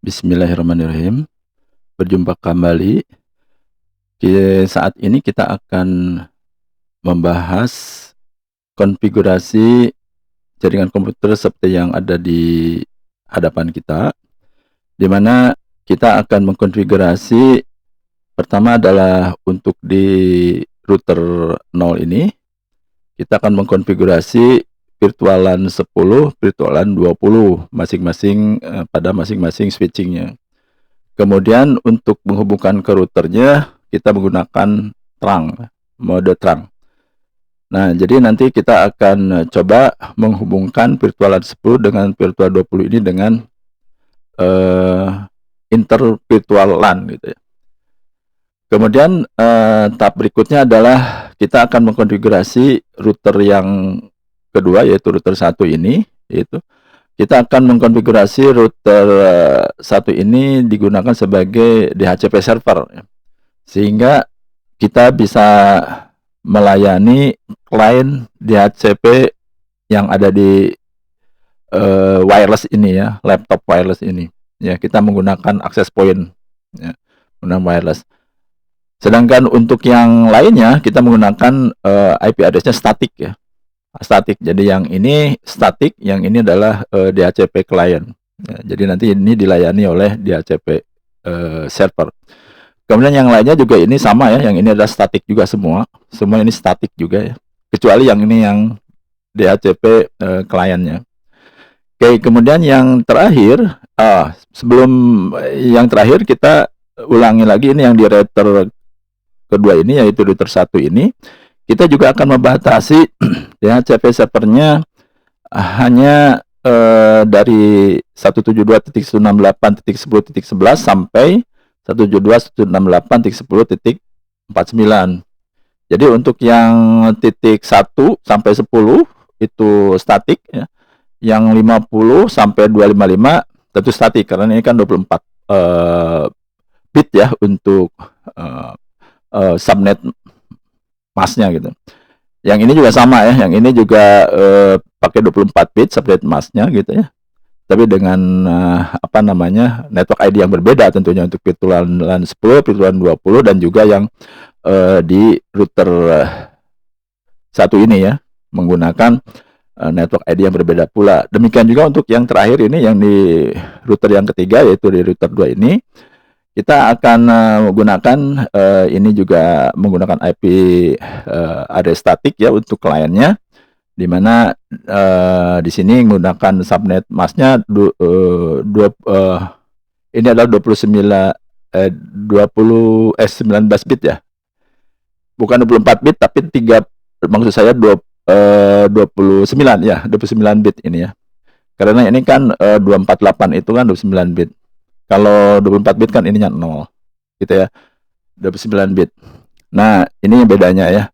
Bismillahirrahmanirrahim. Berjumpa kembali. Saat ini kita akan membahas konfigurasi jaringan komputer seperti yang ada di hadapan kita, di mana kita akan mengkonfigurasi. Pertama adalah untuk di router 0 ini, kita akan mengkonfigurasi virtualan 10, virtualan 20 masing-masing pada masing-masing switchingnya. Kemudian untuk menghubungkan ke routernya kita menggunakan trunk, mode trunk. Nah, jadi nanti kita akan coba menghubungkan virtualan 10 dengan virtual 20 ini dengan inter virtual LAN gitu ya. Kemudian tahap berikutnya adalah kita akan mengkonfigurasi router yang kedua, yaitu router 1 ini, yaitu kita akan mengkonfigurasi router 1 ini digunakan sebagai DHCP server, sehingga kita bisa melayani klien DHCP yang ada di wireless ini ya, laptop wireless ini. Ya, kita menggunakan access point, ya, menggunakan wireless. Sedangkan untuk yang lainnya kita menggunakan IP address-nya statik ya. Statik. Jadi yang ini statik, yang ini adalah DHCP client. Ya, jadi nanti ini dilayani oleh DHCP server. Kemudian yang lainnya juga ini sama ya, yang ini adalah statik juga semua. Semua ini statik juga ya. Kecuali yang ini yang DHCP kliennya. Oke, kemudian yang terakhir, sebelum yang terakhir kita ulangi lagi ini yang di router kedua ini, yaitu router 1 ini. Kita juga akan membatasi DHCP servernya hanya dari 172.168.10.11 sampai 172.168.10.49. Jadi untuk yang titik 1 sampai 10 itu statik ya. Yang 50 sampai 255 tentu statik karena ini kan 24 bit ya untuk subnet masnya gitu. Yang ini juga sama ya, yang ini juga pakai 24 bit subnet masnya gitu ya. Tapi dengan network ID yang berbeda tentunya untuk virtualan 10, virtualan 20 dan juga yang di router 1 ini ya, menggunakan network ID yang berbeda pula. Demikian juga untuk yang terakhir ini yang di router yang ketiga, yaitu di router 2 ini. Kita akan menggunakan ini juga menggunakan IP address statik ya untuk kliennya, di mana di sini menggunakan subnet masnya ini adalah 19 bit ya. Bukan 24 bit tapi 3, maksud saya 29 ya, 29 bit ini ya. Karena ini kan 248 itu kan 29 bit. Kalau 24 bit kan ininya 0 gitu ya, 29 bit. Nah, ini bedanya ya.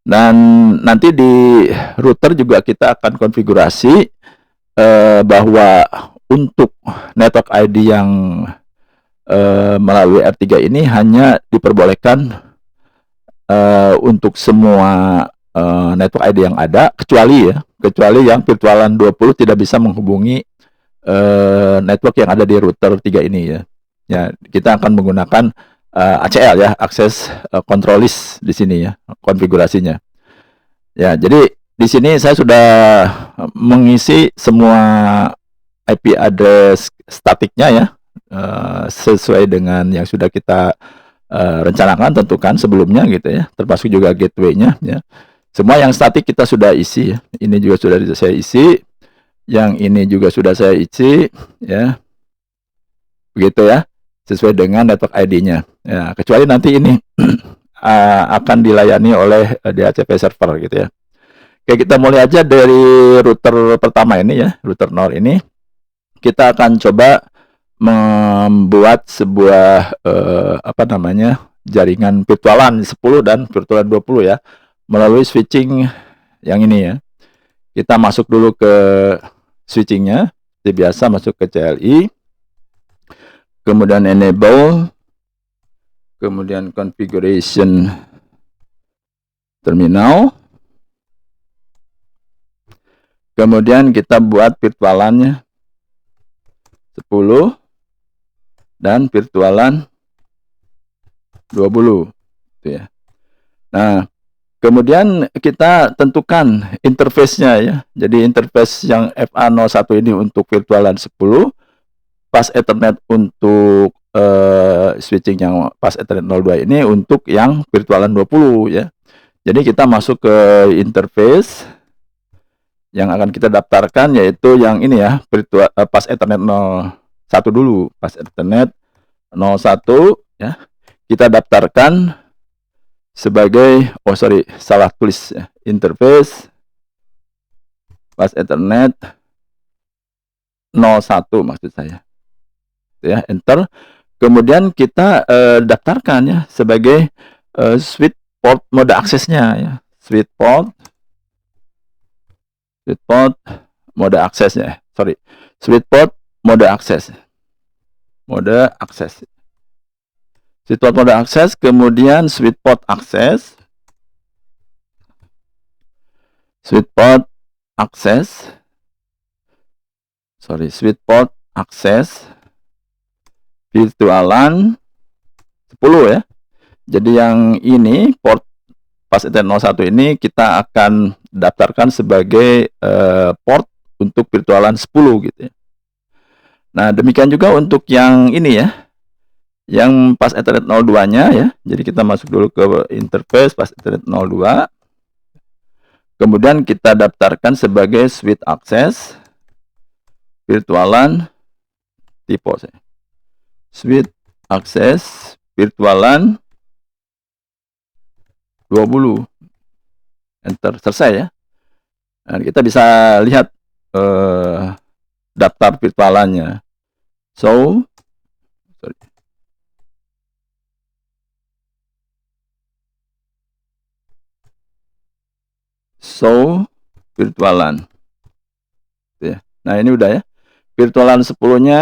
Dan nanti di router juga kita akan konfigurasi bahwa untuk network ID yang melalui R3 ini hanya diperbolehkan untuk semua network ID yang ada, kecuali yang virtualan 20 tidak bisa menghubungi network yang ada di router 3 ini ya. Ya, kita akan menggunakan ACL ya, Access Control List di sini ya, konfigurasinya. Ya, jadi di sini saya sudah mengisi semua IP address statiknya ya, sesuai dengan yang sudah kita rencanakan, tentukan sebelumnya gitu ya, termasuk juga gateway-nya ya. Semua yang statik kita sudah isi ya. Ini juga sudah saya isi. Yang ini juga sudah saya isi ya, begitu ya, sesuai dengan network ID-nya ya, kecuali nanti ini akan dilayani oleh DHCP server gitu ya. Oke, kita mulai aja dari router pertama ini ya, router 0 ini. Kita akan coba membuat sebuah jaringan virtualan 10 dan virtualan 20 ya, melalui switching yang ini ya. Kita masuk dulu ke switchingnya, seperti biasa masuk ke CLI, kemudian enable, kemudian configuration terminal, kemudian kita buat virtualannya 10, dan virtualan 20 gitu ya. Nah, kemudian kita tentukan interface-nya ya. Jadi interface yang FA01 ini untuk virtualan 10, pas Ethernet untuk switching yang pas Ethernet 02 ini untuk yang virtualan 20 ya. Jadi kita masuk ke interface yang akan kita daftarkan, yaitu yang ini ya, virtual pas Ethernet 01 dulu, pas Ethernet 01 ya. Kita daftarkan sebagai salah tulis ya, interface pas Ethernet 01 maksud saya ya, enter. Kemudian kita daftarkan ya sebagai switch port mode aksesnya ya, switch port mode aksesnya, switch port mode akses, switch port mode akses, kemudian switch port akses, switch port akses virtualan 10 ya. Jadi yang ini port pas Ethernet 01 ini kita akan daftarkan sebagai port untuk virtualan 10 gitu ya. Nah, demikian juga untuk yang ini ya, yang pas Ethernet 02-nya ya. Jadi kita masuk dulu ke interface pas Ethernet 02. Kemudian kita daftarkan sebagai switch access virtualan tipe switch access virtualan 20. Enter, selesai ya. Nah, kita bisa lihat daftar virtualannya. Virtualan ya. Nah, ini udah ya. Virtualan 10-nya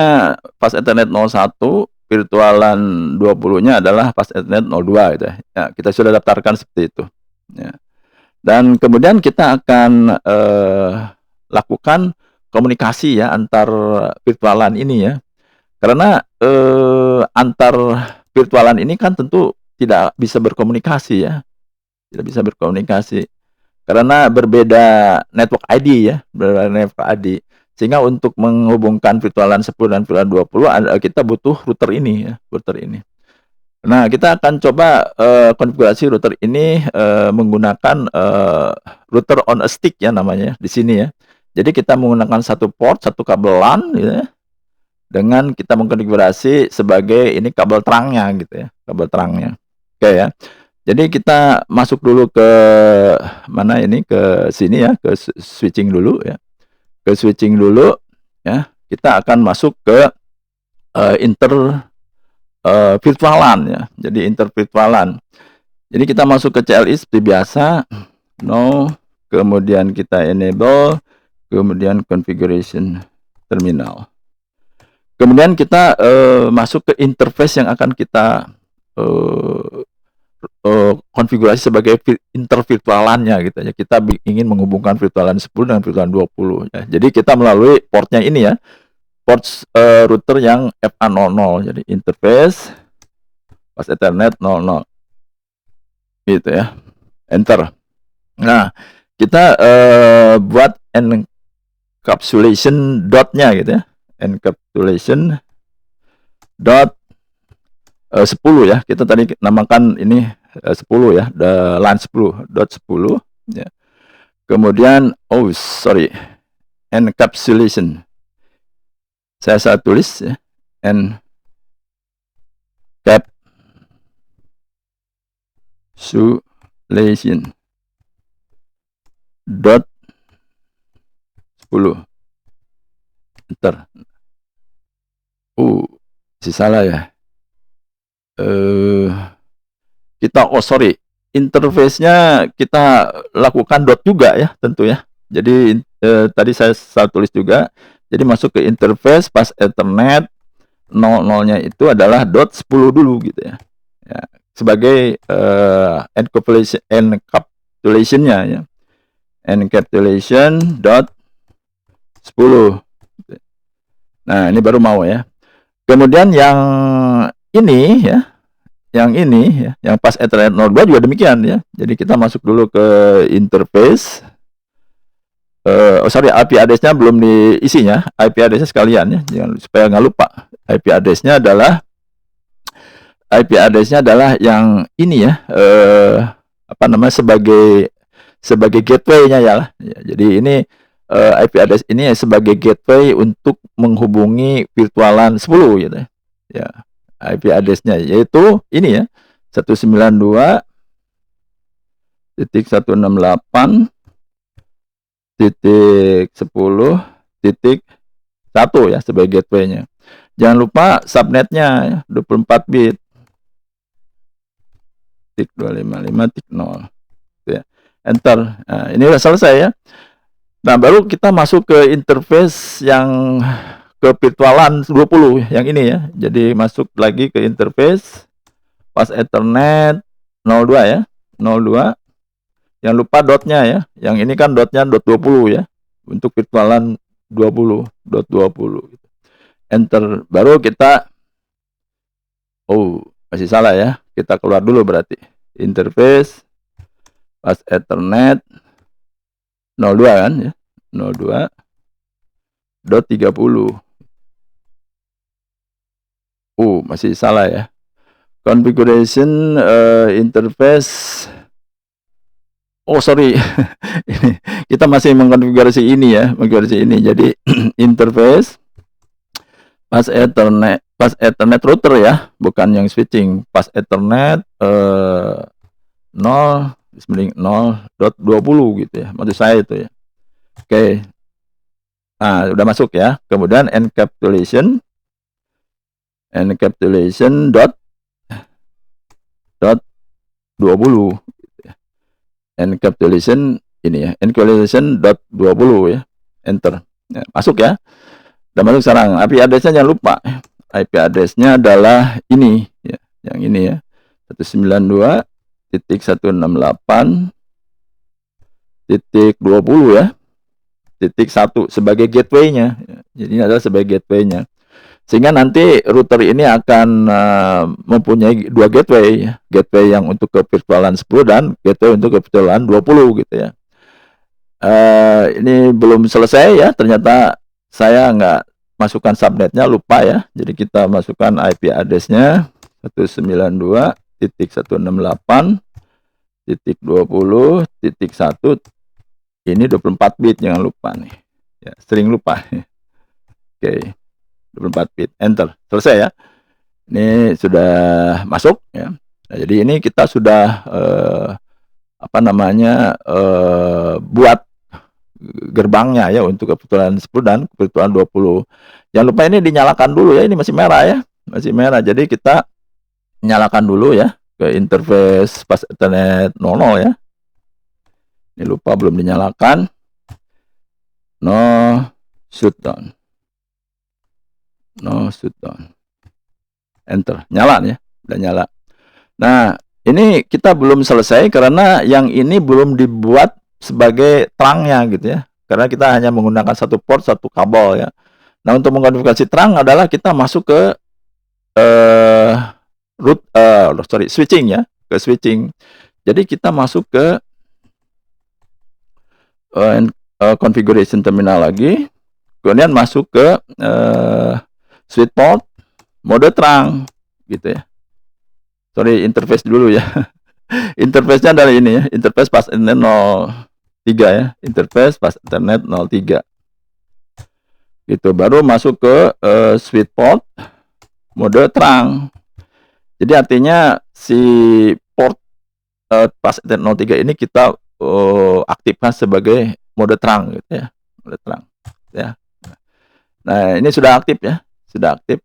pas Ethernet 01, virtualan 20-nya adalah pas Ethernet 02 gitu ya. Ya, kita sudah daftarkan seperti itu ya. Dan kemudian kita akan lakukan komunikasi ya antar virtualan ini ya. Karena antar virtualan ini kan tentu tidak bisa berkomunikasi ya. Tidak bisa berkomunikasi karena berbeda network ID ya, berbeda network ID. Sehingga untuk menghubungkan virtualan 10 dan virtualan 20 kita butuh router ini ya, Nah, kita akan coba konfigurasi router ini menggunakan router on a stick ya namanya di sini ya. Jadi kita menggunakan satu port, satu kabel LAN gitu ya. Dengan kita mengkonfigurasi sebagai ini kabel terangnya gitu ya, kabel terangnya. Oke ya. Jadi kita masuk dulu ke mana ini, ke sini ya, ke switching dulu ya. Ke switching dulu ya. Kita akan masuk ke virtualan ya. Jadi intervirtualan. Jadi kita masuk ke CLI seperti biasa. No, kemudian kita enable, kemudian configuration terminal. Kemudian kita masuk ke interface yang akan kita konfigurasi sebagai intervirtualannya gitu ya. Kita ingin menghubungkan virtualan 10 dengan virtualan 20 ya. Jadi kita melalui portnya ini ya. Port router yang FA00. Jadi interface pas Ethernet 00. Gitu ya. Enter. Nah, kita buat encapsulation dotnya gitu ya. Encapsulation dot 10 ya. Kita tadi namakan ini 10 ya, LAN 10 dot 10 ya. Kemudian encapsulation. Saya salah tulis ya. Encapsulation dot 10. Enter. Salah ya. Interface-nya kita lakukan dot juga ya tentu ya. Jadi tadi saya salah tulis juga. Jadi masuk ke interface pas Ethernet 00-nya itu adalah dot 10 dulu gitu ya. Ya sebagai encapsulation-nya ya. Encapsulation dot 10. Nah, ini baru mau ya. Kemudian yang ini ya, yang pas Ethernet 02 juga demikian ya. Jadi kita masuk dulu ke interface. IP address-nya belum diisinya, IP address-nya sekalian ya, jangan supaya nggak lupa. IP address-nya adalah yang ini ya, apa namanya, sebagai gateway-nya ya. Jadi ini IP address ini sebagai gateway untuk menghubungi virtualan 10 gitu ya. Ya, IP address-nya yaitu ini ya, 192.168.10.1 ya sebagai gateway-nya. Jangan lupa subnetnya ya, 24 bit. 255.0 ya. Enter. Nah, ini udah selesai ya. Nah, baru kita masuk ke interface yang ke virtualan 20 yang ini ya. Jadi masuk lagi ke interface pas Ethernet 02 ya. 02. Jangan lupa dotnya ya. Yang ini kan dotnya dot 20 ya. Untuk virtualan 20, dot 20 gitu. Enter. Baru kita masih salah ya. Kita keluar dulu berarti. Interface pas Ethernet 02 kan ya. 02 dot 30. Masih salah ya. Configuration interface. Sorry. Kita masih mengkonfigurasi ini ya, Jadi interface pas Ethernet router ya, bukan yang switching. Pas Ethernet 0.0.20 gitu ya. Maksud saya itu ya. Oke. Nah, udah masuk ya. Kemudian encapsulation dot 20. Encapsulation ini ya. Encapsulation dot 20 ya. Enter. Ya, masuk ya. Udah masuk sekarang. IP address-nya jangan lupa. IP address-nya adalah ini ya. Yang ini ya. 192.168.20 ya. .1 sebagai gateway-nya. Jadi ini adalah sebagai gateway-nya. Sehingga nanti router ini akan mempunyai dua gateway. Gateway yang untuk ke virtualan 10 dan gateway untuk ke virtualan 20 gitu ya. Ini belum selesai ya. Ternyata saya nggak masukkan subnetnya, lupa ya. Jadi kita masukkan IP address-nya 192.168.20.1. Ini 24 bit, jangan lupa nih. Ya, sering lupa. Oke. 24 bit. Enter. Selesai ya. Ini sudah masuk ya. Nah, jadi ini kita sudah buat gerbangnya ya untuk kebutuhan 10 dan kebutuhan 20. Jangan lupa ini dinyalakan dulu ya. Ini masih merah ya. Masih merah. Jadi kita nyalakan dulu ya ke interface pas Ethernet 00 ya. Ini lupa belum dinyalakan. No shutdown. Enter. Nyala ya. Udah nyala. Nah, ini kita belum selesai karena yang ini belum dibuat sebagai terangnya gitu ya. Karena kita hanya menggunakan satu port, satu kabel ya. Nah, untuk mengkonfigurasi terang adalah kita masuk ke switching ya. Ke switching. Jadi kita masuk ke configuration terminal lagi, kemudian masuk ke switch port mode terang gitu ya. Sorry, interface dulu ya. Interface-nya adalah ini ya, interface pas Ethernet 03 ya, interface pas Ethernet 03 gitu. Baru masuk ke switch port mode terang. Jadi artinya si port pas Ethernet 03 ini kita aktifkan sebagai mode terang gitu ya, mode terang ya. Nah, ini sudah aktif ya, sudah aktif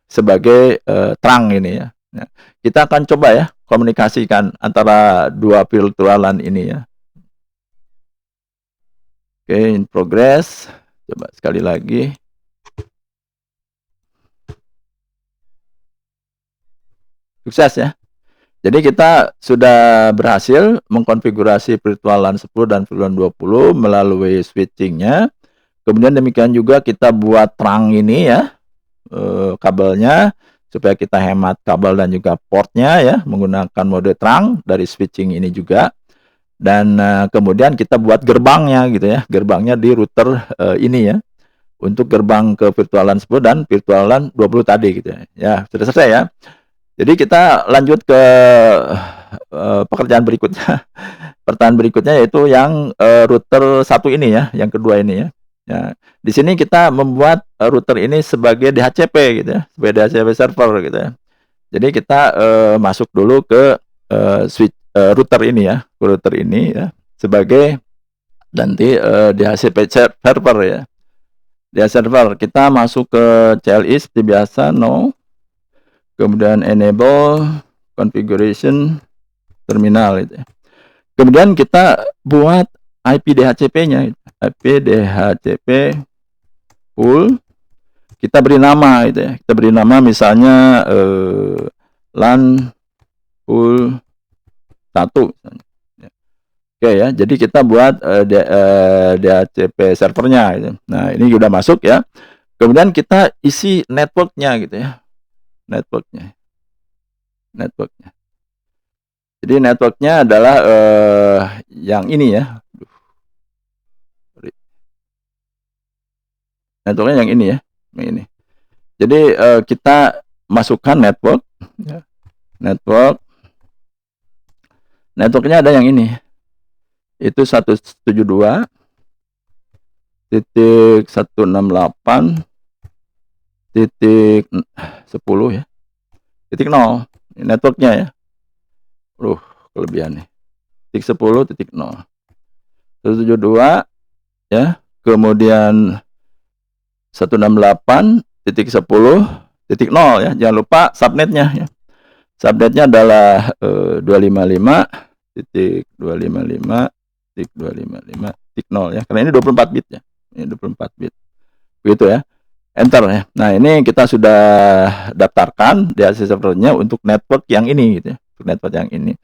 sebagai terang ini ya. Nah, kita akan coba ya komunikasikan antara dua virtualan ini ya. Oke, in progress. Coba sekali lagi. Sukses ya. Jadi kita sudah berhasil mengkonfigurasi virtualan 10 dan virtualan 20 melalui switchingnya. Kemudian demikian juga kita buat terang ini ya, kabelnya supaya kita hemat kabel dan juga portnya ya, menggunakan mode terang dari switching ini juga. Dan kemudian kita buat gerbangnya gitu ya, gerbangnya di router ini ya, untuk gerbang ke virtual LAN 10 dan virtual LAN 20 tadi gitu ya. Ya, sudah selesai ya. Jadi kita lanjut ke pekerjaan berikutnya. Pertanyaan berikutnya yaitu yang router satu ini ya, yang kedua ini ya. Ya, di sini kita membuat router ini sebagai DHCP gitu ya, sebagai DHCP server gitu ya. Jadi kita masuk dulu ke switch router ini ya, router ini ya, sebagai nanti DHCP server ya. DHCP server kita masuk ke CLI seperti biasa, no. Kemudian enable configuration terminal itu ya. Kemudian kita buat IP DHCP-nya, IP DHCP pool. Kita beri nama itu ya. Kita beri nama misalnya LAN pool 1 misalnya. Oke ya, jadi kita buat DHCP servernya gitu. Nah, ini sudah masuk ya. Kemudian kita isi networknya gitu ya. Networknya. Jadi networknya adalah yang ini ya. Networknya yang ini ya, yang ini. Jadi kita masukkan network ya. Networknya ada yang ini. Itu 172.168.10 ya. Titik 0 networknya ya. Kelebihan nih. Titik 10.0. 172 ya. Kemudian 168.10.0 ya. Jangan lupa subnetnya ya. Subnetnya adalah 255.255.255.0 ya. Karena ini 24 bit ya. Ini 24 bit. Begitu ya. Enter ya. Nah, ini kita sudah daftarkan DHCP servernya untuk network yang ini gitu ya. Untuk network yang ini.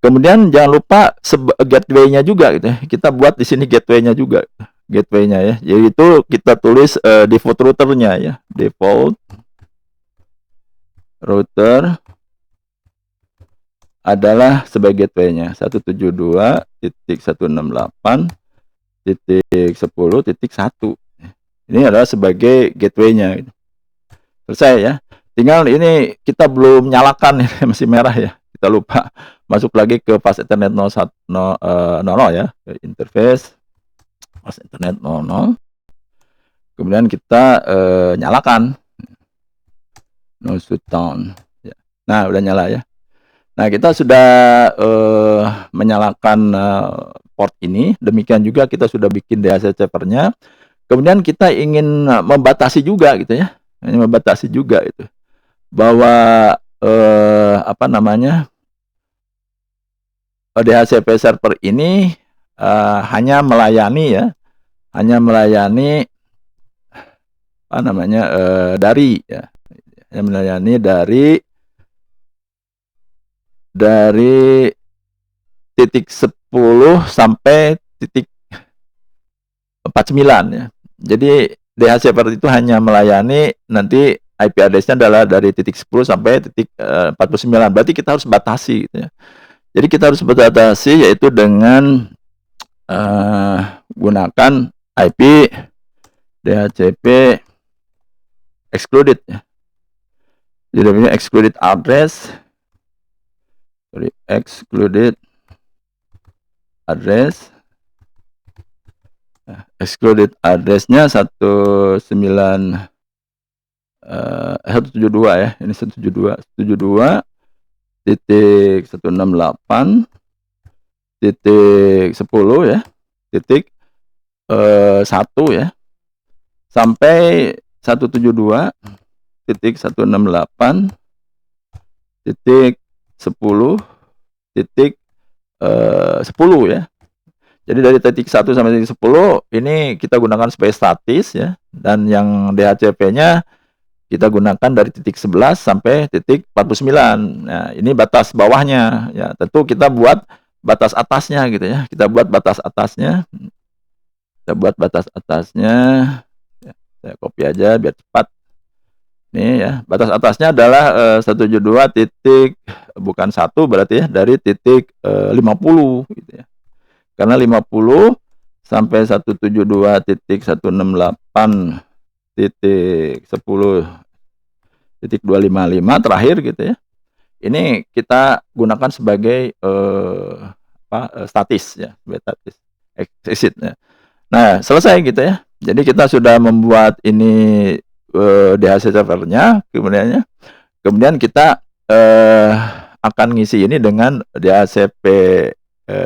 Kemudian jangan lupa gateway-nya juga gitu ya. Kita buat di sini gateway-nya juga. Gateway-nya ya. Yaitu kita tulis default routernya ya. Default router adalah sebagai gateway-nya 172.168.10.1. Ini adalah sebagai gateway-nya. Selesai ya. Tinggal ini kita belum nyalakan, masih merah ya. Kita lupa. Masuk lagi ke fast Ethernet 0 ya, ke interface fast Ethernet 00. Kemudian kita nyalakan no shutdown. Ya. Nah, udah nyala ya. Nah, kita sudah menyalakan port ini. Demikian juga kita sudah bikin DHCP servernya. Kemudian kita ingin membatasi juga gitu ya. Ini membatasi juga itu. Bahwa DHCP server ini hanya melayani ya. Hanya melayani dari ya. Hanya melayani dari titik 10 sampai titik 49 ya. Jadi DHCP itu hanya melayani nanti IP address-nya adalah dari titik 10 sampai titik 49. Berarti kita harus batasi gitu ya. Jadi kita harus batasi yaitu dengan gunakan IP DHCP excluded ya. Jadi excluded address excluded address-nya 172 ya. Ini 172.168.10 ya. Titik 1 ya. Sampai 172.168.10 ya. Jadi dari titik 1 sampai titik 10 ini kita gunakan sebagai statis ya. Dan yang DHCP-nya kita gunakan dari titik 11 sampai titik 49. Nah, ini batas bawahnya ya. Tentu kita buat batas atasnya gitu ya. Kita buat batas atasnya Kita buat batas atasnya, ya, saya copy aja biar cepat. Nih ya, batas atasnya adalah 172 titik, bukan 1 berarti ya, dari titik 50 gitu ya. Karena 50 sampai 172.168 titik 10.255 terakhir gitu ya. Ini kita gunakan sebagai statis ya, statis exit ya. Nah, selesai gitu ya. Jadi kita sudah membuat ini DHC servernya, kemudian kita akan ngisi ini dengan DHCP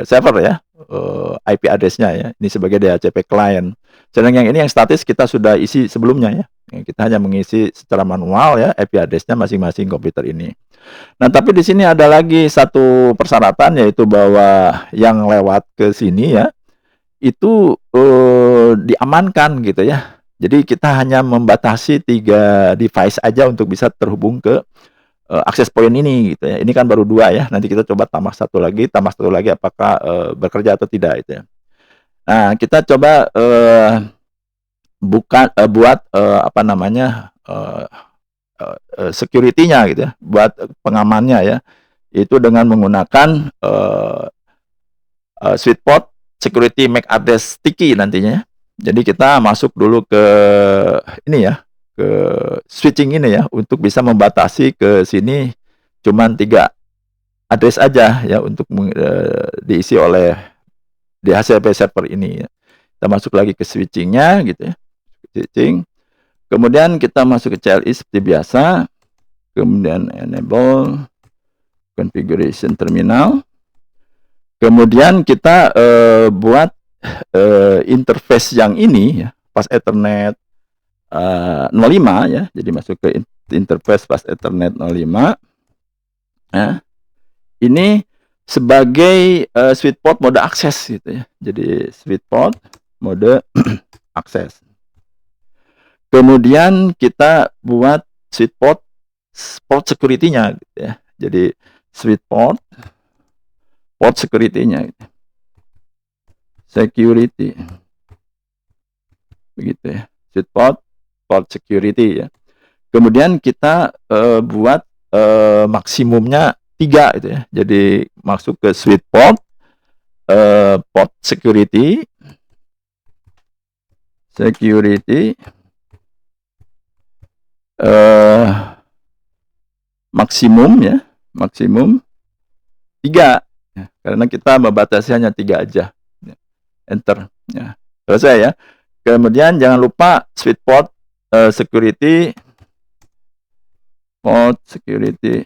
server ya, IP address-nya ya. Ini sebagai DHCP client. Sedangkan yang ini yang statis kita sudah isi sebelumnya ya. Kita hanya mengisi secara manual ya IP address-nya masing-masing komputer ini. Nah, tapi di sini ada lagi satu persyaratan, yaitu bahwa yang lewat ke sini ya itu diamankan gitu ya. Jadi kita hanya membatasi 3 device aja untuk bisa terhubung ke akses point ini gitu ya. Ini kan baru 2 ya. Nanti kita coba tambah satu lagi apakah bekerja atau tidak itu ya. Nah, kita coba buat apa namanya security-nya gitu ya, buat pengamannya ya. Itu dengan menggunakan Sweetport Security MAC Address Sticky nantinya ya. Jadi kita masuk dulu ke ini ya, ke switching ini ya, untuk bisa membatasi ke sini cuman 3 address aja ya, untuk diisi oleh DHCP server ini ya. Kita masuk lagi ke switching-nya gitu ya, switching. Kemudian kita masuk ke CLI seperti biasa, kemudian enable configuration terminal. Kemudian kita buat interface yang ini ya, pas Ethernet 05 ya. Jadi masuk ke interface pas Ethernet 05. Nah, ini sebagai Sweetport mode akses gitu ya. Jadi Sweetport mode akses. Kemudian kita buat Sweetport port security-nya gitu ya. Jadi Sweetport port security-nya gitu. Security begitu ya, Sweetport port security ya. Kemudian kita buat maksimumnya 3 gitu ya. Jadi masuk ke Sweetport port security maksimum ya, maksimum 3 ya, karena kita membatasi hanya 3 aja ya. Enter ya, selesai ya. Kemudian jangan lupa Sweetport security port security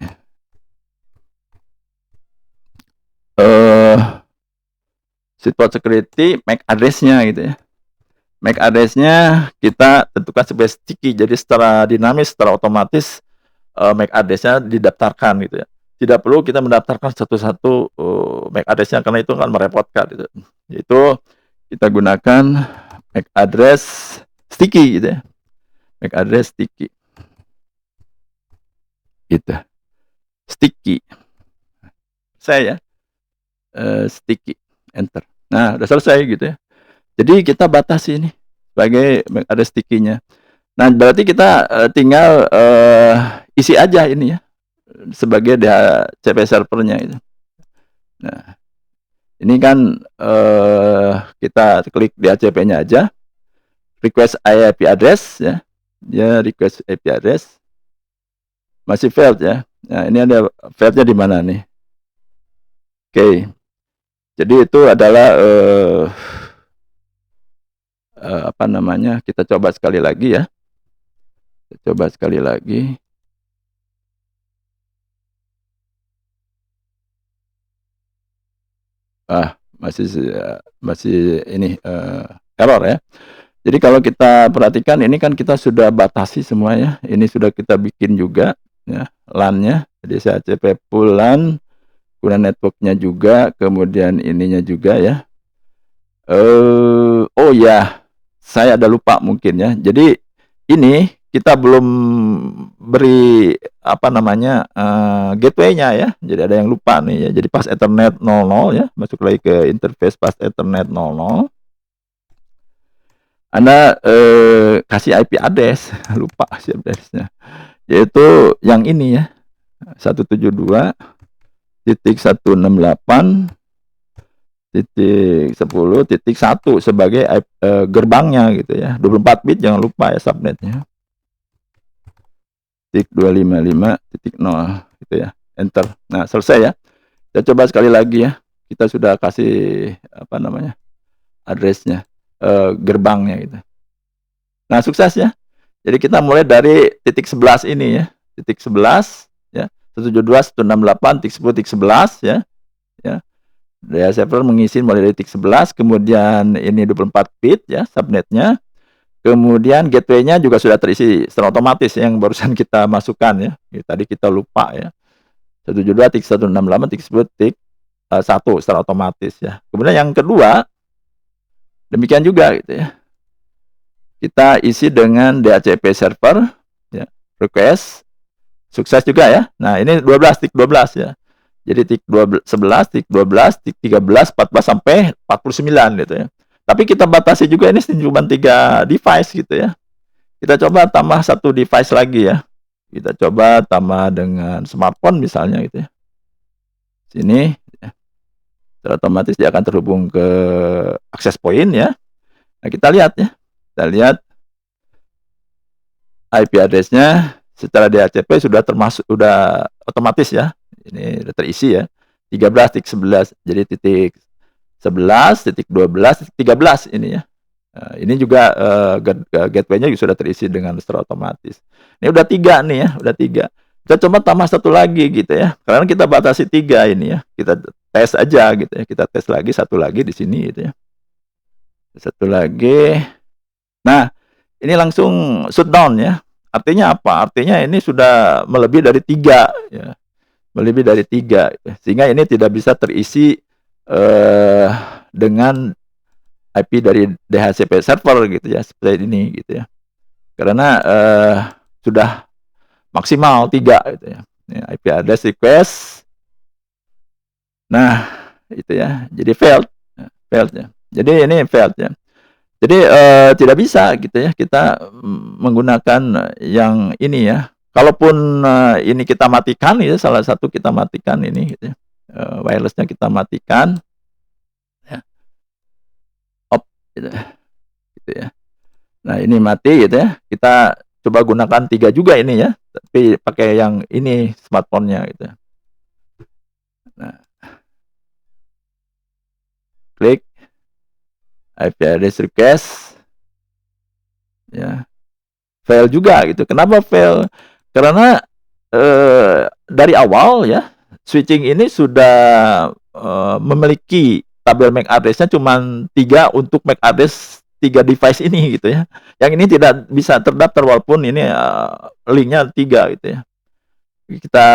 Sweetport security MAC address-nya gitu ya. MAC address-nya kita tentukan sebagai sticky, jadi secara dinamis, secara otomatis MAC address-nya didaftarkan gitu ya. Tidak perlu kita mendaftarkan satu-satu MAC address-nya, karena itu akan merepotkan gitu. Itu kita gunakan MAC address sticky gitu ya. MAC address sticky. Gitu. Sticky. Saya sticky. Enter. Nah, udah selesai gitu ya. Jadi kita batasi ini sebagai MAC address sticky-nya. Nah, berarti kita tinggal isi aja ini ya sebagai DHCP servernya itu. Nah, ini kan kita klik DHCP-nya aja, request IP address ya, dia request IP address, masih failed ya. Nah, ini ada failed-nya di mana nih? Oke, jadi itu adalah apa namanya? Kita coba sekali lagi ya. Kita coba sekali lagi. Masih ini error ya. Jadi kalau kita perhatikan ini kan kita sudah batasi semua ya. Ini sudah kita bikin juga ya LAN-nya. Jadi DHCP full LAN, kemudian network-nya juga, kemudian ininya juga ya. Oh ya, saya ada lupa mungkin ya. Jadi ini kita belum beri apa namanya gateway-nya ya. Jadi ada yang lupa nih ya. Jadi pas Ethernet 00 ya, masuk lagi ke interface pas Ethernet 00. Anda kasih IP address, lupa kasih IP address-nya. Yaitu yang ini ya, 172.168.10.1 sebagai gerbangnya gitu ya. 24 bit jangan lupa ya subnetnya. 255.0 gitu ya. Enter. Nah, selesai ya. Kita coba sekali lagi ya. Kita sudah kasih apa namanya? Address-nya, gerbangnya gitu. Nah, sukses ya. Jadi kita mulai dari titik 11 ini ya. Titik 11 ya. 172.168.10.11 ya. Ya. Daya server mengisi mulai dari titik 11, kemudian ini 24 bit ya subnetnya. Kemudian gateway-nya juga sudah terisi secara otomatis yang barusan kita masukkan ya. Tadi kita lupa ya. 172.168.10.1 secara otomatis ya. Kemudian yang kedua demikian juga gitu ya. Kita isi dengan DHCP server ya, request sukses juga ya. Nah, ini 12 tik 12 ya. Jadi tik 12, 11, tik 12, tik 13, 14 sampai 49 gitu ya. Tapi kita batasi juga ini cuma 3 device gitu ya. Kita coba tambah 1 device lagi ya. Kita coba tambah dengan smartphone misalnya gitu ya. Sini ya. Otomatis dia akan terhubung ke access point ya. Nah, kita lihat ya. Kita lihat IP address-nya secara DHCP sudah termasuk sudah otomatis ya. Ini sudah terisi ya. 13 titik 11. Jadi titik 11, titik 12, titik 13 ini ya. Nah, ini juga gateway-nya sudah terisi dengan secara otomatis. Ini udah 3 nih ya, udah 3. Kita coba tambah 1 lagi gitu ya. Karena kita batasi 3 ini ya. Kita tes aja gitu ya. Kita tes lagi 1 lagi di sini gitu ya. 1 lagi. Nah, ini langsung shutdown ya. Artinya apa? Artinya ini sudah melebihi dari 3 ya. Melebihi dari 3 ya. Sehingga ini tidak bisa terisi dengan IP dari DHCP server gitu ya, seperti ini gitu ya. Karena sudah maksimal 3 gitu ya. Ini IP address request. Nah, itu ya. Jadi failed ya. Jadi ini failed ya. Jadi tidak bisa gitu ya kita menggunakan yang ini ya. Kalaupun ini kita matikan ya, salah satu kita matikan ini gitu ya. Wireless-nya kita matikan ya. Off gitu ya. Nah, ini mati gitu ya. Kita coba gunakan 3 juga ini ya, tapi pakai yang ini smartphone-nya gitu. Nah, klik IP address request ya. Fail juga gitu. Kenapa fail? Karena dari awal ya, switching ini sudah memiliki tabel MAC address-nya cuma 3 untuk MAC address 3 device ini gitu ya. Yang ini tidak bisa terdaftar walaupun ini link-nya 3 gitu ya. Kita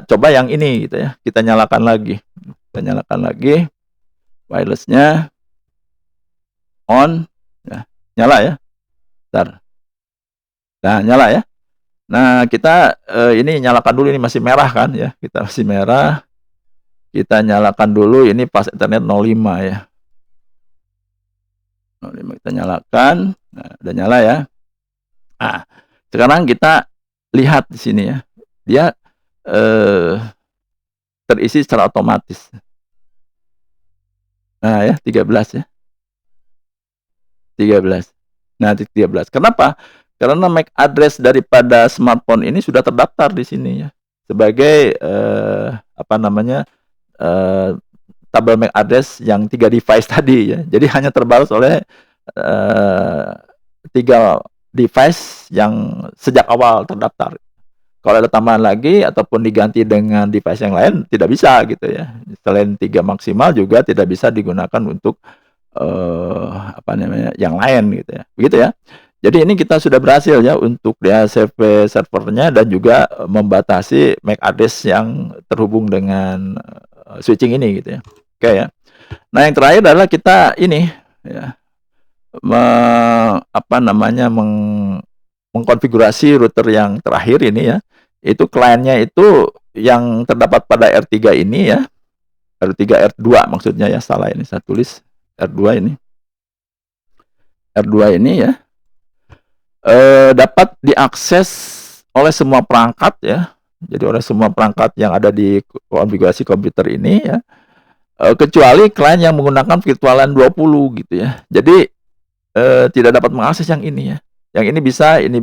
coba yang ini gitu ya. Kita nyalakan lagi. Kita nyalakan lagi wireless-nya on ya. Nyala ya. Bentar. Nah, nyala ya. Nah, kita ini nyalakan dulu, ini masih merah kan ya. Kita masih merah. Kita nyalakan dulu ini pas internet 05 ya. 05 kita nyalakan. Nah, udah nyala ya. Nah, sekarang kita lihat di sini ya. Dia terisi secara otomatis. Nah, ya 13 ya. 13. Nah, 13. Kenapa? Karena MAC address daripada smartphone ini sudah terdaftar di sini ya. Sebagai apa namanya? Tabel MAC address yang 3 device tadi ya. Jadi hanya terbalas oleh 3 device yang sejak awal terdaftar. Kalau ada tambahan lagi ataupun diganti dengan device yang lain tidak bisa gitu ya. Selain 3 maksimal juga tidak bisa digunakan untuk apa namanya yang lain gitu ya. Begitu ya. Jadi ini kita sudah berhasil ya untuk DHCP servernya dan juga membatasi MAC address yang terhubung dengan switching ini gitu ya. Oke ya. Nah, yang terakhir adalah kita ini ya apa namanya mengkonfigurasi router yang terakhir ini ya. Itu kliennya itu yang terdapat pada R3 ini ya. R3 R2 maksudnya ya, salah ini saya tulis R2 ini. R2 ini ya dapat diakses oleh semua perangkat ya. Jadi oleh semua perangkat yang ada di konfigurasi komputer ini ya. Kecuali klien yang menggunakan virtualan 20 gitu ya. Jadi tidak dapat mengakses yang ini ya. Yang ini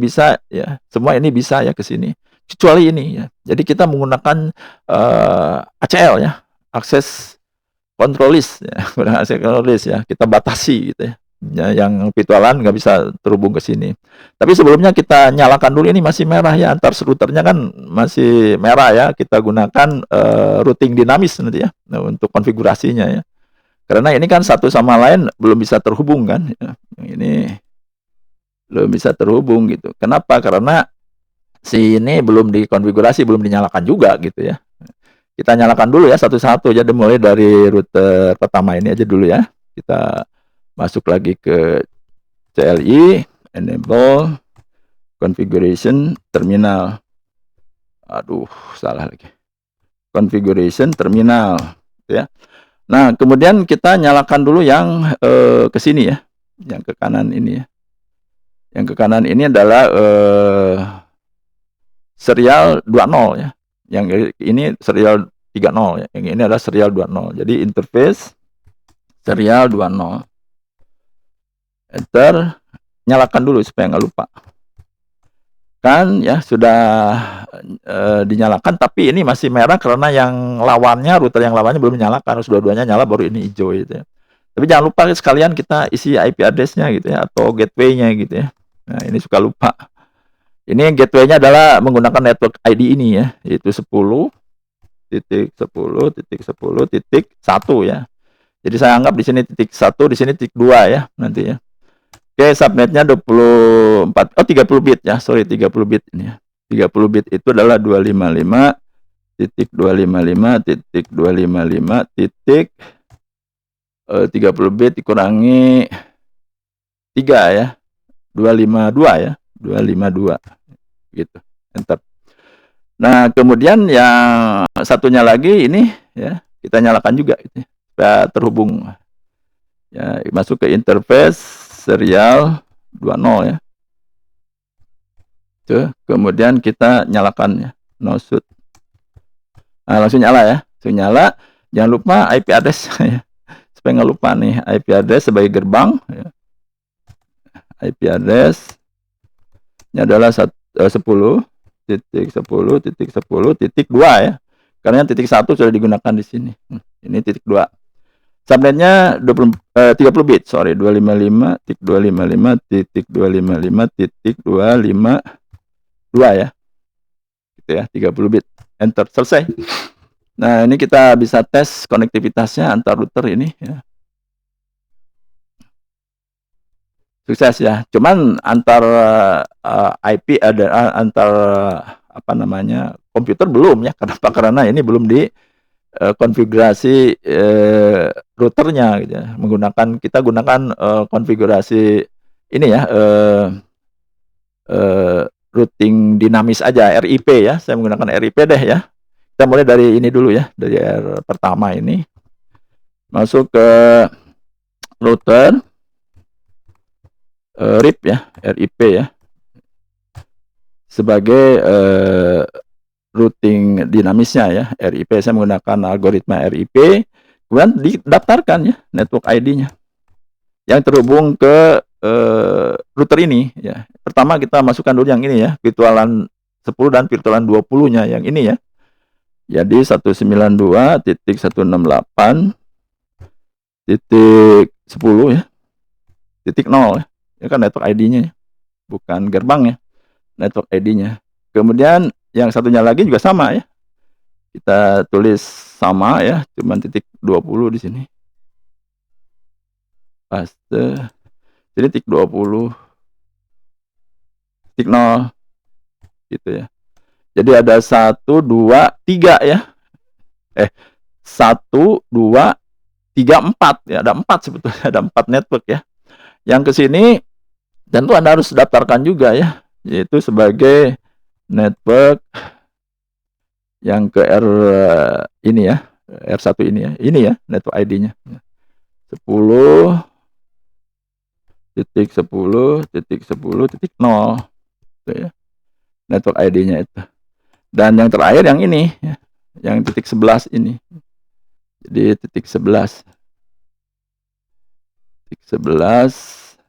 bisa ya. Semua ini bisa ya ke sini. Kecuali ini ya. Jadi kita menggunakan ACL ya. Akses control list ya. Akses control list ya. Kita batasi gitu ya. Yang virtualan nggak bisa terhubung ke sini. Tapi sebelumnya kita nyalakan dulu, ini masih merah ya, antar routernya kan masih merah ya. Kita gunakan routing dinamis nanti ya untuk konfigurasinya ya. Karena ini kan satu sama lain belum bisa terhubung kan ya. Yang ini belum bisa terhubung gitu. Kenapa? Karena si ini belum dikonfigurasi, belum dinyalakan juga gitu ya. Kita nyalakan dulu ya satu-satu. Jadi mulai dari router pertama ini aja dulu ya. Kita masuk lagi ke CLI, enable, configuration, terminal. Aduh, salah lagi. Configuration, terminal. Ya. Nah, kemudian kita nyalakan dulu yang ke sini ya. Yang ke kanan ini ya. Yang ke kanan ini adalah serial 20 ya. Yang ini serial 30 ya. Yang ini adalah serial 20. Jadi interface serial 20. Enter, nyalakan dulu supaya nggak lupa. Kan ya sudah dinyalakan, tapi ini masih merah karena yang lawannya, router yang lawannya belum nyalakan. Harus dua-duanya nyala baru ini hijau gitu ya. Tapi jangan lupa sekalian kita isi IP address-nya gitu ya, atau gateway-nya gitu ya. Nah, ini suka lupa. Ini gateway-nya adalah menggunakan network ID ini ya, yaitu 10.10.10.1 ya. Jadi saya anggap di sini titik 1, di sini titik 2 ya nanti ya. Oke, subnetnya 30 bit ya, sorry 30 bit ini ya. 30 bit itu adalah 255.255.255 bit dikurangi 3 ya. 252 ya, 252 gitu. Enter. Nah, kemudian yang satunya lagi ini ya, kita nyalakan juga gitu ya, supaya terhubung. Ya, masuk ke interface serial 20 ya. Tuh, kemudian kita nyalakan ya, no shoot. Nah, langsung nyala ya, langsung nyala. Jangan lupa IP address ya, supaya nggak lupa nih IP address sebagai gerbang ya. IP address-nya adalah 10.10.10.2 ya. Karena titik 1 sudah digunakan di sini. Ini titik 2. Subnetnya 30 bit, sorry, 255.255.255.252 ya. Gitu ya, 30 bit. Enter, selesai. Nah, ini kita bisa tes konektivitasnya antar router ini ya. Sukses ya. Cuman antar IP ada antar apa namanya, komputer belum ya. Kenapa? Karena ini belum di konfigurasi routernya gitu ya. Kita gunakan konfigurasi ini ya, routing dinamis aja, RIP ya. Saya menggunakan RIP deh ya. Kita mulai dari ini dulu ya, dari R pertama ini. Masuk ke router RIP ya, RIP ya. Sebagai routing dinamisnya ya, RIP. Saya menggunakan algoritma RIP. Kemudian didaftarkan ya network ID-nya yang terhubung ke router ini ya. Pertama kita masukkan dulu yang ini ya, virtualan 10 dan virtualan 20-nya yang ini ya. Jadi 192.168.10 ya. Titik 0 ya. Ini kan network ID-nya, bukan gerbang ya. Network ID-nya. Kemudian yang satunya lagi juga sama ya. Kita tulis sama ya, cuman titik 20 di sini. Paste. Jadi titik 20 titik 0 gitu ya. Jadi ada 1 2 3 ya. 1 2 3 4 ya, ada 4 sebetulnya, ada 4 network ya. Yang ke sini tentu Anda harus daftarkan juga ya, yaitu sebagai network yang ke R ini ya, R1 ini ya. Ini ya network ID-nya. 10 titik 10 titik 10 titik 0 gitu ya, network ID-nya itu. Dan yang terakhir yang ini ya, yang titik 11 ini. Jadi titik 11 titik 11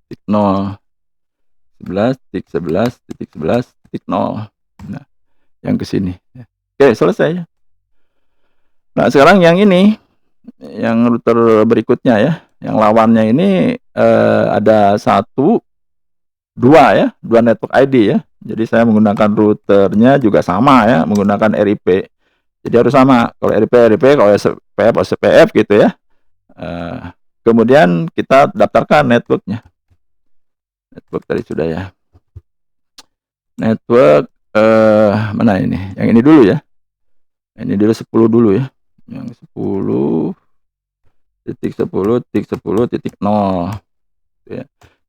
titik 0 11 titik 11 titik 11 titik 0. Nah, yang ke sini. Oke, selesai. Nah, sekarang yang ini, yang router berikutnya ya, yang lawannya ini ada 1, 2 ya, 2 network ID ya. Jadi saya menggunakan routernya juga sama ya, menggunakan RIP. Jadi harus sama. Kalau RIP RIP, kalau SPF SPF gitu ya. Kemudian kita daftarkan networknya. Network tadi sudah ya. Network mana ini? Yang ini dulu ya. Ini dulu 10 dulu ya. Yang 10 titik 10 titik 10 titik 0 ya.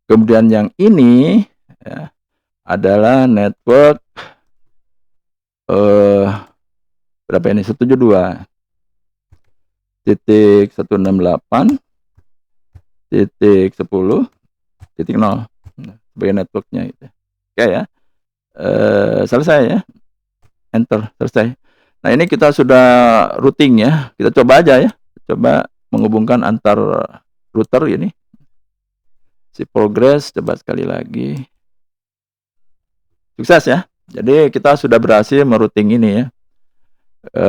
Kemudian yang ini ya, adalah network berapa ini? 172 titik 168 titik 10 titik 0 sebagai networknya gitu. Oke ya. Selesai ya. Enter, selesai. Nah, ini kita sudah routing ya. Kita coba aja ya. Coba menghubungkan antar router ini. Si progress, coba sekali lagi. Sukses ya. Jadi kita sudah berhasil merouting ini ya.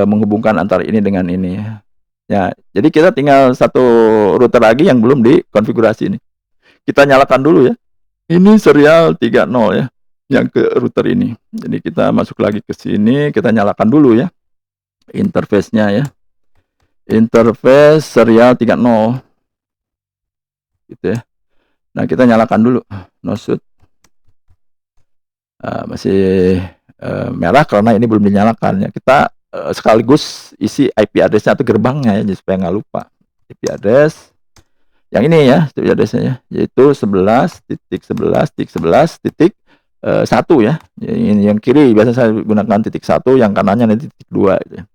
Menghubungkan antar ini dengan ini ya. Ya, jadi kita tinggal satu router lagi yang belum dikonfigurasi ini. Kita nyalakan dulu ya. Ini serial 30 ya. Yang ke router ini. Jadi kita masuk lagi ke sini, kita nyalakan dulu ya. Interface-nya ya. Interface serial 30 gitu ya. Nah, kita nyalakan dulu no shoot. Masih merah karena ini belum dinyalakan ya. Kita sekaligus isi IP address-nya atau gerbangnya ya, supaya nggak lupa. IP address yang ini ya, IP address-nya ya, yaitu 11.11.11.1 ya. Yang kiri biasa saya gunakan titik 1, yang kanannya nanti titik 2 gitu ya.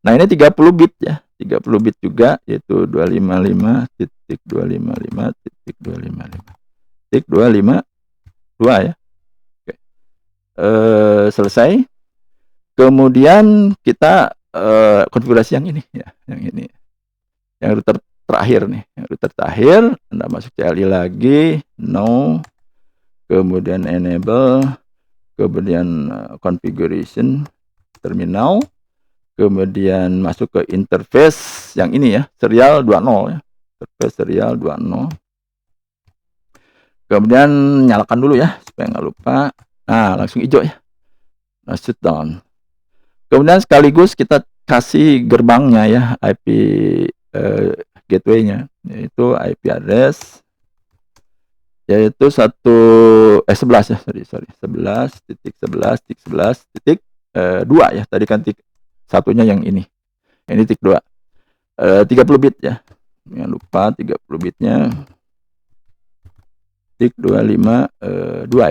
Nah, ini 30 bit ya. 30 bit juga, yaitu 255.255.255.2 ya. Oke. Selesai. Kemudian kita konfigurasi yang ini ya, yang ini. Yang router terakhir nih, yang router terakhir, Anda masuk CLI lagi, no, kemudian enable, kemudian configuration terminal, kemudian masuk ke interface yang ini ya, serial 20 ya. Interface serial 20. Kemudian nyalakan dulu ya supaya nggak lupa. Nah, langsung hijau ya. Nah, shutdown. Kemudian sekaligus kita kasih gerbangnya ya, IP gateway-nya, yaitu IP address yaitu 11 ya, sorry 11.11.11.2 ya. Tadi kan satunya yang ini. Ini titik 2. 30 bit ya. Jangan lupa 30 bitnya. Tik 252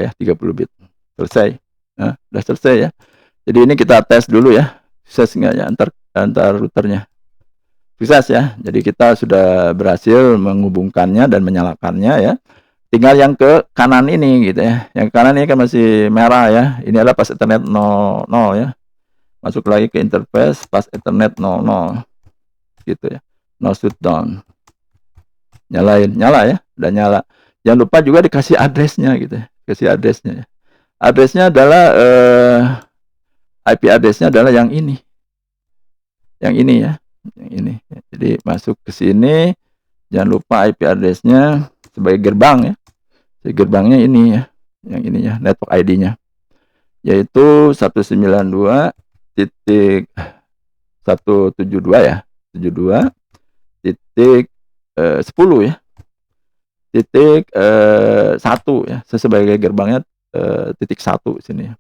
ya, 30 bit. Selesai. Nah, udah selesai ya. Jadi ini kita tes dulu ya. Sukses enggak ya antar routernya. Sukses ya. Jadi kita sudah berhasil menghubungkannya dan menyalakannya ya. Tinggal yang ke kanan ini gitu ya. Yang kanan ini kan masih merah ya. Ini adalah pas Ethernet 00 ya. Masuk lagi ke interface pas Ethernet 00 gitu ya. No shutdown. Nyalain, nyala ya. Udah nyala. Jangan lupa juga dikasih address-nya gitu ya. Kasih address-nya ya. Address-nya adalah IP address-nya adalah yang ini. Yang ini ya. Yang ini. Jadi masuk ke sini, jangan lupa IP address-nya sebagai gerbang ya. Jadi gerbangnya ini ya. Yang ini ya, network ID-nya. Yaitu 192.172 ya. 72 titik 10 ya. Titik 1 ya. Sebagai gerbangnya titik 1 sini ya.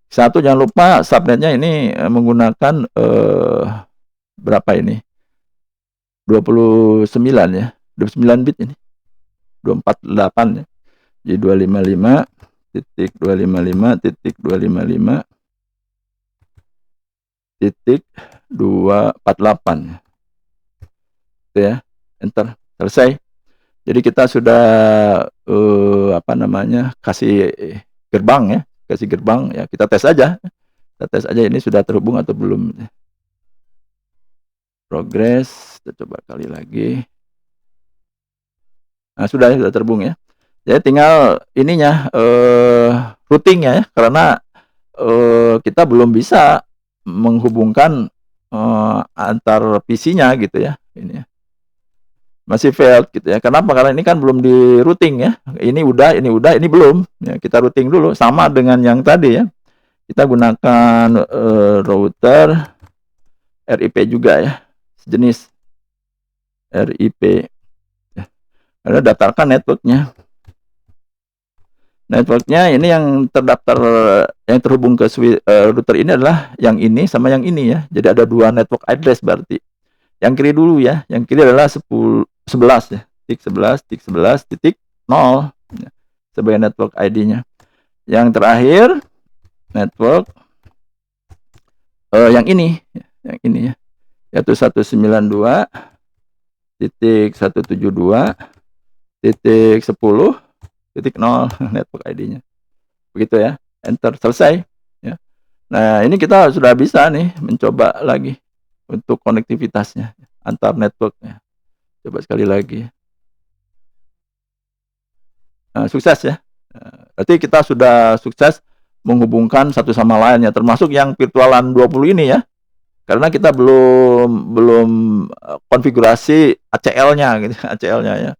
1 jangan lupa subnetnya ini menggunakan berapa ini? 29 ya. 29 bit ini. 248 ya. Jadi 255.255.248 ya. Itu ya. Enter. Selesai. Jadi kita sudah apa namanya, kasih gerbang ya, kasih gerbang ya, kita tes aja. Kita tes aja ini sudah terhubung atau belum. Progres, kita coba kali lagi. Nah, sudah terhubung ya. Jadi tinggal ininya routingnya ya, karena kita belum bisa menghubungkan antar PC-nya gitu ya. Ini ya. Masih failed gitu ya. Kenapa? Karena ini kan belum di routing ya. Ini udah, ini belum. Ya, kita routing dulu sama dengan yang tadi ya. Kita gunakan router RIP juga ya. Sejenis RIP. Ada daftarkan networknya. Networknya ini yang terdaftar, yang terhubung ke router ini adalah yang ini sama yang ini ya. Jadi ada dua network address berarti. Yang kiri dulu ya. Yang kiri adalah 11 ya. Titik 11, titik 11, titik 0 ya, sebagai network ID-nya. Yang terakhir network yang ini ya. Yaitu 192 titik 172 titik 10 titik 0 network ID-nya. Begitu ya. Enter, selesai ya. Nah, ini kita sudah bisa nih mencoba lagi untuk konektivitasnya antar networknya. Coba sekali lagi. Nah, sukses ya. Berarti kita sudah sukses menghubungkan satu sama lainnya, termasuk yang virtualan 20 ini ya. Karena kita belum konfigurasi ACL-nya gitu, ACL-nya ya.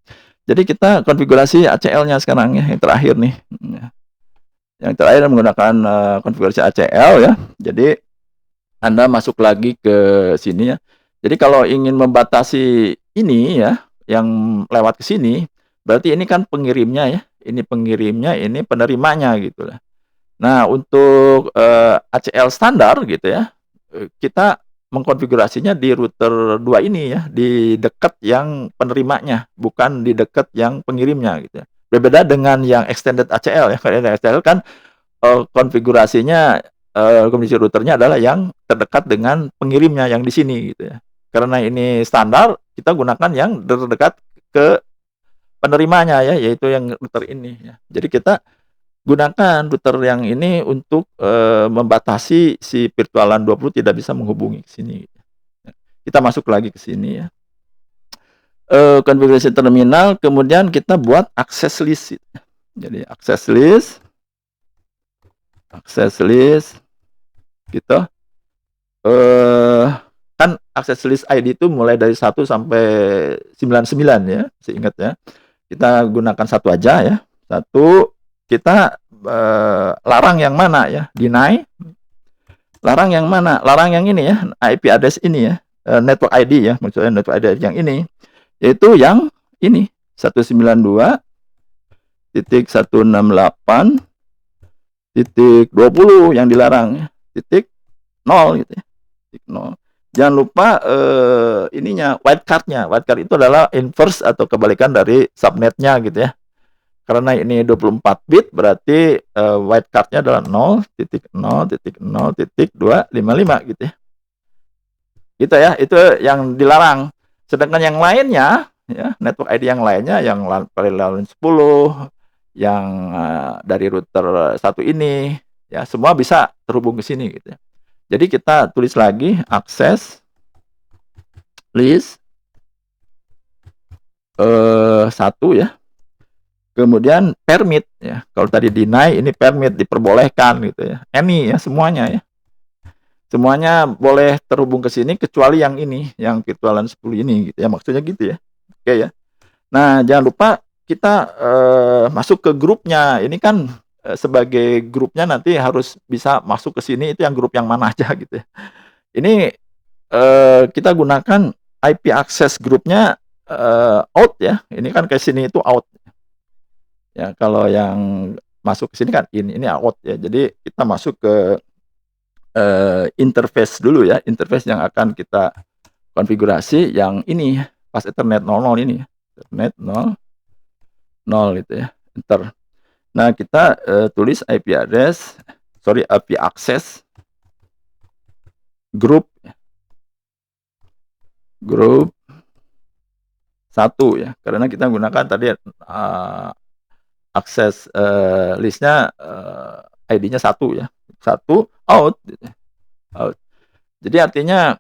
Jadi kita konfigurasi ACL-nya sekarang ya, yang terakhir nih. Yang terakhir menggunakan konfigurasi ACL ya. Jadi Anda masuk lagi ke sini ya. Jadi kalau ingin membatasi ini ya, yang lewat ke sini, berarti ini kan pengirimnya ya. Ini pengirimnya, ini penerimanya gitu lah. Nah, untuk ACL standar gitu ya, kita mengkonfigurasinya di router 2 ini ya, di dekat yang penerimanya, bukan di dekat yang pengirimnya gitu ya. Berbeda dengan yang extended ACL ya. Kalau ACL kan konfigurasinya kondisi routernya adalah yang terdekat dengan pengirimnya yang di sini gitu ya. Karena ini standar, kita gunakan yang terdekat ke penerimanya ya, yaitu yang router ini ya. Jadi kita gunakan router yang ini untuk membatasi si virtualan 20 tidak bisa menghubungi ke sini. Kita masuk lagi ke sini ya. Konfigurasi terminal, kemudian kita buat access list. Jadi access list gitu. Kan access list ID itu mulai dari 1 sampai 99 ya, seingat ya. Kita gunakan satu aja ya. Satu, kita larang yang mana ya? Deny. Larang yang mana? Larang yang ini ya, IP address ini ya. Network ID ya, maksudnya network ID yang ini. Yaitu yang ini, 192.168.20 yang dilarang ya. Titik 0 gitu ya. Titik 0. Jangan lupa ininya, wildcard-nya. Wildcard itu adalah inverse atau kebalikan dari subnetnya gitu ya. Karena ini 24 bit berarti wildcard-nya adalah 0.0.0.255 gitu ya. Gitu ya, itu yang dilarang. Sedangkan yang lainnya ya, network ID yang lainnya yang paralel 10 yang dari router satu ini ya, semua bisa terhubung ke sini gitu ya. Jadi kita tulis lagi access list 1 ya. Kemudian permit ya. Kalau tadi deny, ini permit, diperbolehkan gitu ya. Any ya, semuanya ya. Semuanya boleh terhubung ke sini kecuali yang ini, yang virtualan 10 ini gitu ya. Maksudnya gitu ya. Oke ya. Nah, jangan lupa kita masuk ke grupnya. Ini kan sebagai grupnya nanti harus bisa masuk ke sini, itu yang grup yang mana aja gitu ya. Ini kita gunakan IP access grupnya out ya. Ini kan ke sini itu out. Ya, kalau yang masuk ke sini kan ini out ya. Jadi kita masuk ke interface dulu ya. Interface yang akan kita konfigurasi yang ini pas Ethernet 00 ini. Ethernet 00 gitu ya. Enter. Nah, kita tulis IP access group 1 ya, karena kita gunakan tadi, akses, list-nya, ID-nya 1 ya, 1 out gitu ya, out. Jadi artinya,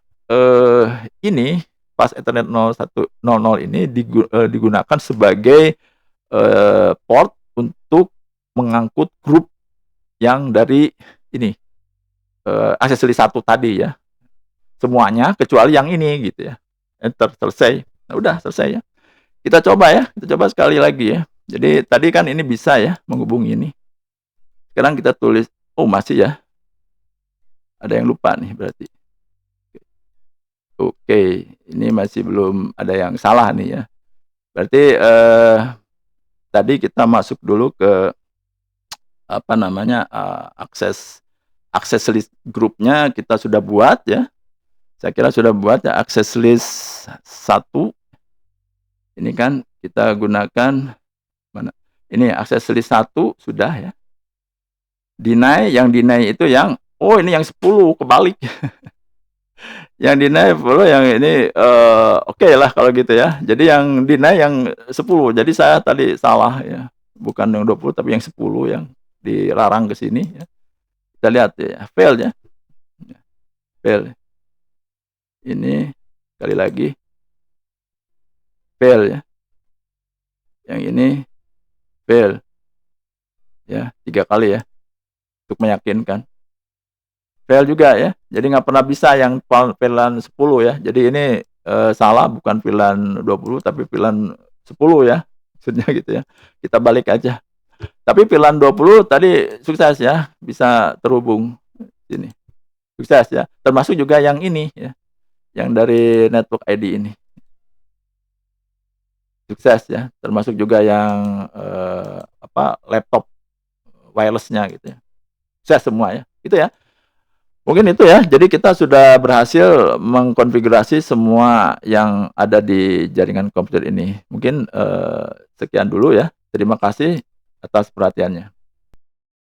ini pas Ethernet 0100 ini digunakan sebagai, port untuk mengangkut grup yang dari ini, akses list 1 tadi ya. Semuanya kecuali yang ini gitu ya. Enter, selesai. Nah udah selesai ya. Kita coba ya, kita coba sekali lagi ya. Jadi tadi kan ini bisa ya menghubungi ini. Sekarang kita tulis, oh masih ya. Ada yang lupa nih berarti. Oke, ini masih belum ada yang salah nih ya. Berarti tadi kita masuk dulu ke apa namanya, akses list grupnya kita sudah buat ya. Saya kira sudah buat ya akses list 1. Ini kan kita gunakan mana? Ini akses list 1 sudah ya. Deny, yang deny itu yang oh ini yang 10 kebalik. Yang deny 10 yang ini, oke lah kalau gitu ya. Jadi yang deny yang 10. Jadi saya tadi salah ya. Bukan yang 20 tapi yang 10 yang dilarang ke sini ya. Kita lihat ya, fail ya. Fail. Ini sekali lagi. Fail ya. Yang ini fail. Ya, 3 kali ya. Untuk meyakinkan. Fail juga ya. Jadi nggak pernah bisa yang failan 10 ya. Jadi ini, salah bukan failan 20 tapi failan 10 ya. Maksudnya gitu ya. Kita balik aja. Tapi failan 20 tadi sukses ya, bisa terhubung sini. Sukses ya. Termasuk juga yang ini ya. Yang dari network ID ini. Sukses ya. Termasuk juga yang, laptop wireless-nya gitu ya. Sukses semua ya. Itu ya. Mungkin itu ya, jadi kita sudah berhasil mengkonfigurasi semua yang ada di jaringan komputer ini. Mungkin, sekian dulu ya. Terima kasih atas perhatiannya.